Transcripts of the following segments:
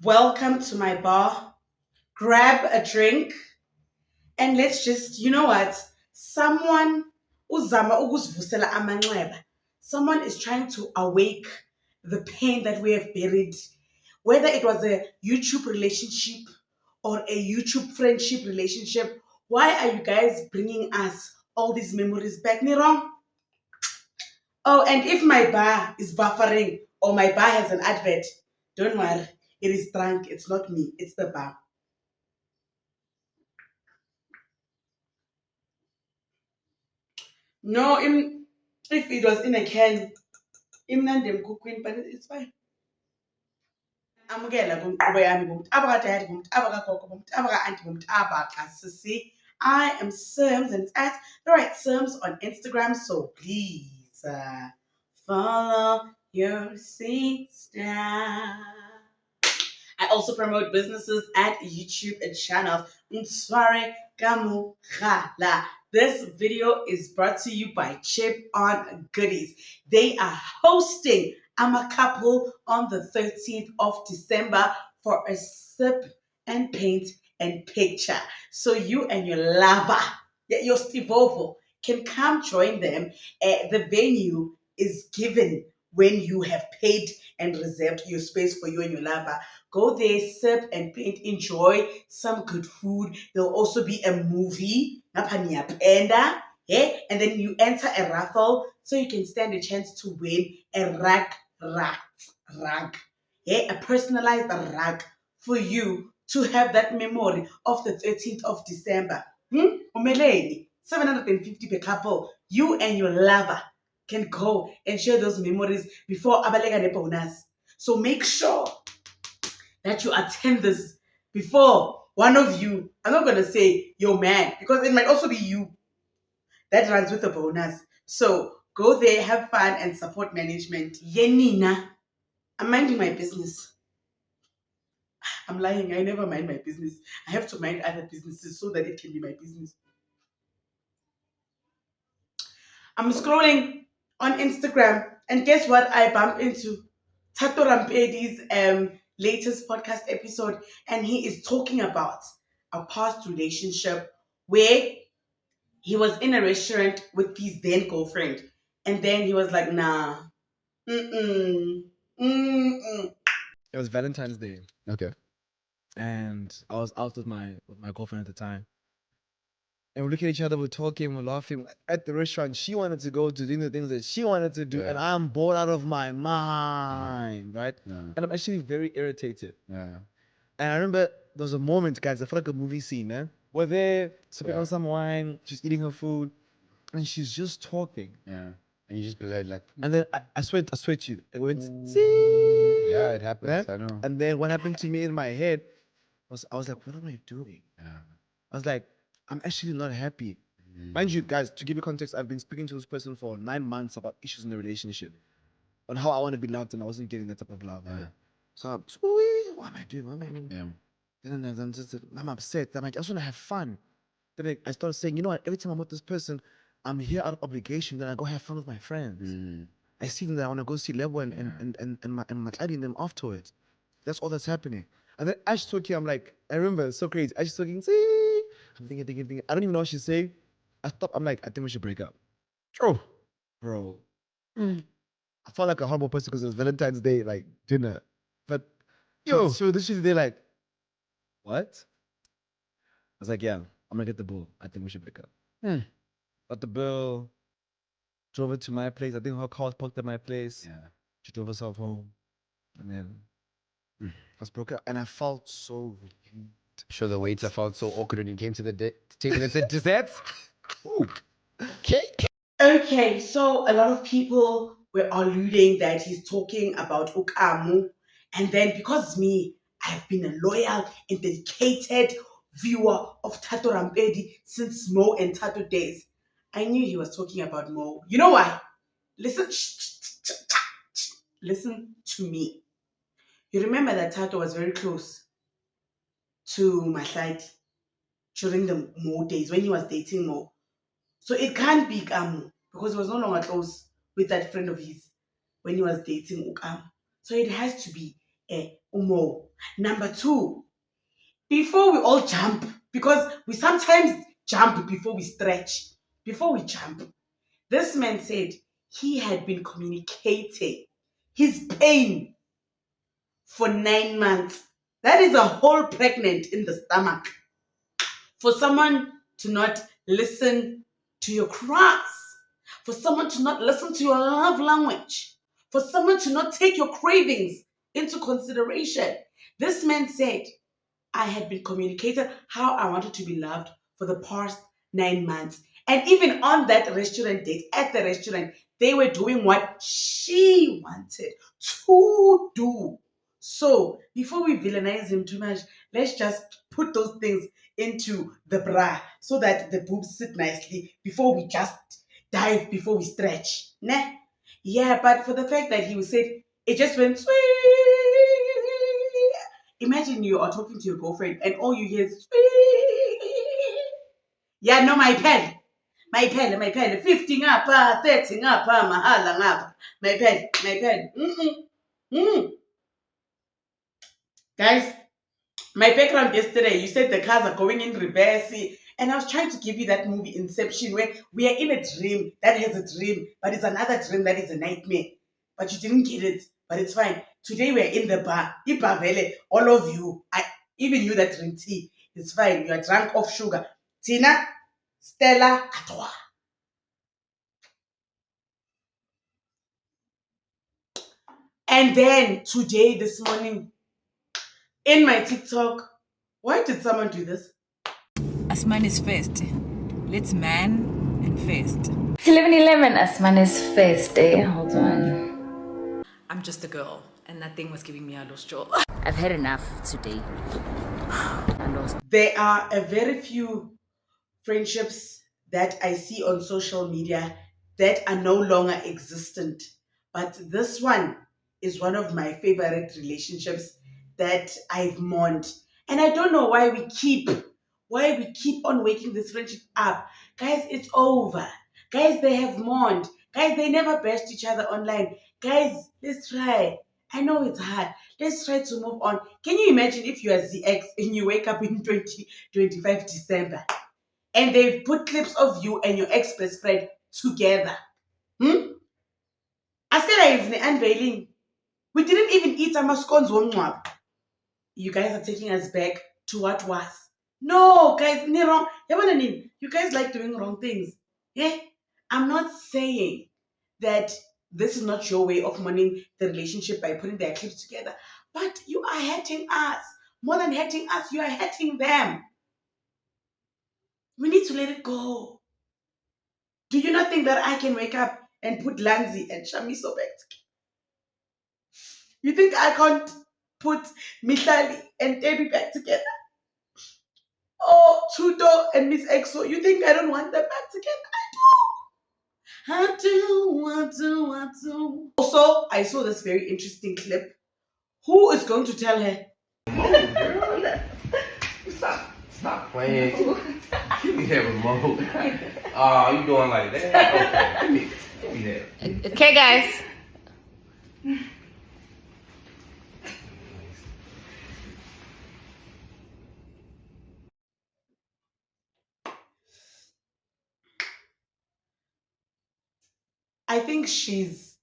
Welcome to my bar. Grab a drink and let's just, you know what? Someone uzama ukuzivusela amanxeba. Someone is trying to awake the pain that we have buried. Whether it was a YouTube relationship or a YouTube friendship relationship, why are you guys bringing us all these memories back? Nirong? Oh, and if my bar is buffering or my bar has an advert, don't worry. It is drunk. It's not me. It's the bar. No, if it was in a can, imnandi emkhukhwini, but it's fine. Amukela kumqhubo yami kumntu abakadadi kumntu abakagogo kumntu abaka-anti kumntu abakasisi. I am Sims and it's at the right Sims on Instagram. So please follow your sister. I also promote businesses at YouTube and channels. Mtsware Kamukhala. This video is brought to you by Chip on Goodies. They are hosting I'm a couple on the 13th of December for a sip and paint and picture. So you and your lover, your Stivovo, can come join them. The venue is given when you have paid and reserved your space for you and your lover. Go there, sip and paint, enjoy some good food. There'll also be a movie, Napanya yeah, and then you enter a raffle so you can stand a chance to win a rag, yeah, a personalized rag for you to have that memory of the 13th of December. Umeleni, 750 per couple. You and your lover can go and share those memories before abalega ne bonus. So make sure that you attend this before one of you, I'm not going to say your man, because it might also be you that runs with a bonus. So go there, have fun, and support management. Yenina, I'm minding my business. I'm lying. I never mind my business. I have to mind other businesses so that it can be my business. I'm scrolling on Instagram, and guess what? I bump into Tato Rampedi's latest podcast episode, and he is talking about a past relationship where he was in a restaurant with his then girlfriend, and then he was like, "Nah, mm-mm, mm-mm." It was Valentine's Day, Okay. and I was out with my girlfriend at the time. And we're looking at each other, we're talking, we're laughing. At the restaurant, she wanted to go to doing the things that she wanted to do, and I'm bored out of my mind, right? Yeah. And I'm actually very irritated. Yeah. And I remember there was a moment, guys, I felt like a movie scene, man. We're there, sipping on some wine, she's eating her food, and she's just talking. Yeah. And you just be like, And then I swear to you, it went, see? yeah, it happens. Yeah? I know. And then what happened to me in my head I was like, what am I doing? Yeah. I was like, I'm actually not happy. Mind you, guys, to give you context, I've been speaking to this person for 9 months about issues in the relationship, on how I want to be loved, and I wasn't getting that type of love. Yeah. So, what am I doing? What am I doing? Yeah. I'm upset. I just want to have fun. Then I started saying, you know what? Every time I'm with this person, I'm here out of obligation. Then I go have fun with my friends. I see them that I want to go see Level and my and them afterwards. That's all that's happening. And then Ash talking, I'm like, I remember, it's so crazy. Ash talking, see? I'm thinking. I don't even know what she's saying. I stop. I'm like, I think we should break up. Oh, bro. I felt like a horrible person because it was Valentine's Day, like dinner. But Yo. so this is they're like, what? I was like, yeah, I'm gonna get the bill. I think we should break up. Got the bill, drove it to my place. I think her car was parked at my place. Yeah. She drove herself home. And then I was broke up. And I felt so relieved. Sure, the waiter felt so awkward when you came to the table and said, desserts? Ooh. Okay. Okay, so a lot of people were alluding that he's talking about Ukamu, and then because me, I've been a loyal and dedicated viewer of Tato Rampedi since Mo and Tato days. I knew he was talking about Mo. You know why? Listen, listen to me. You remember that Tato was very close to Mahlati during the Mo days when he was dating Mo. So it can't be Ukamu because he was no longer close with that friend of his when he was dating Ukamu. So it has to be Umo. Number two, before we all jump, because we sometimes jump before we stretch, before we jump, this man said he had been communicating his pain for 9 months. That is a whole pregnant in the stomach. For someone to not listen to your cries, for someone to not listen to your love language, for someone to not take your cravings into consideration. This man said, I had been communicating how I wanted to be loved for the past 9 months. And even on that restaurant date, at the restaurant, they were doing what she wanted to do. So before we villainize him too much, let's just put those things into the bra so that the boobs sit nicely before we just dive, before we stretch. Nah? Yeah, but for the fact that he said it just went sweet. Imagine you are talking to your girlfriend and all you hear is sweet. Yeah, no, my pen. My pen, my pen. 50 ngapha, 30 ngapha, mahala ngapha. My pen, my pen. Guys, my background yesterday, you said the cars are going in reverse. And I was trying to give you that movie Inception where we are in a dream that has a dream, but it's another dream that is a nightmare. But you didn't get it, but it's fine. Today we're in the bar. Ipavele, all of you, even you that drink tea, it's fine. You are drunk off sugar. Tina, Stella, Atwa. And then today, this morning, in my TikTok, why did someone do this? Asman is first. Let's man and first. 11:11 Asman is first, eh? Hold on. I'm just a girl, and that thing was giving me a lost jaw. I've had enough today. I lost. There are a very few friendships that I see on social media that are no longer existent. But this one is one of my favorite relationships that I've mourned. And I don't know why we keep on waking this friendship up. Guys, it's over. Guys, they have mourned. Guys, they never bashed each other online. Guys, let's try. I know it's hard. Let's try to move on. Can you imagine if you are the ex and you wake up in 25 December and they've put clips of you and your ex-best friend together? Askela is the unveiling. We didn't even eat our scones one more. You guys are taking us back to what was. No, guys, wrong. You guys like doing wrong things. Yeah? I'm not saying that this is not your way of mourning the relationship by putting their clips together. But you are hurting us. More than hurting us, you are hurting them. We need to let it go. Do you not think that I can wake up and put Lanzi and Shamiso back together? You think I can't put Mihlali and Debbie back together? Oh, Tudo and Miss Exo, you think I don't want them back together? I do. Also, I saw this very interesting clip. Who is going to tell her? Stop playing. Give me that remote. Oh, you doing like that? Okay, give me that. Okay, guys. I think she's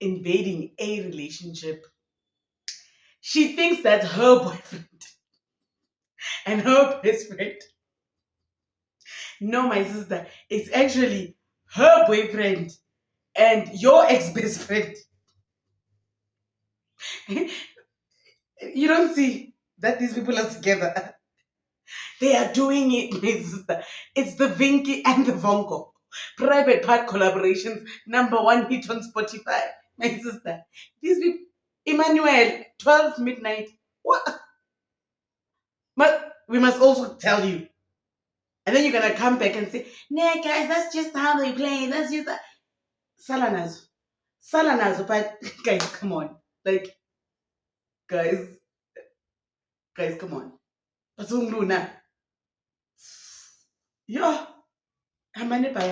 invading a relationship. She thinks that her boyfriend and her best friend. No, my sister, it's actually her boyfriend and your ex-best friend. You don't see that these people are together. They are doing it, my sister. It's the Vinky and the Vonko. Private part collaborations, #1 hit on Spotify. My sister. These people, Emmanuel, 12 midnight. What? But we must also tell you. And then you're going to come back and say, nah, guys, that's just how they play. That's just that. Salanazo. But guys, come on. Like, guys, come on. Pasung Luna. Yeah. How many by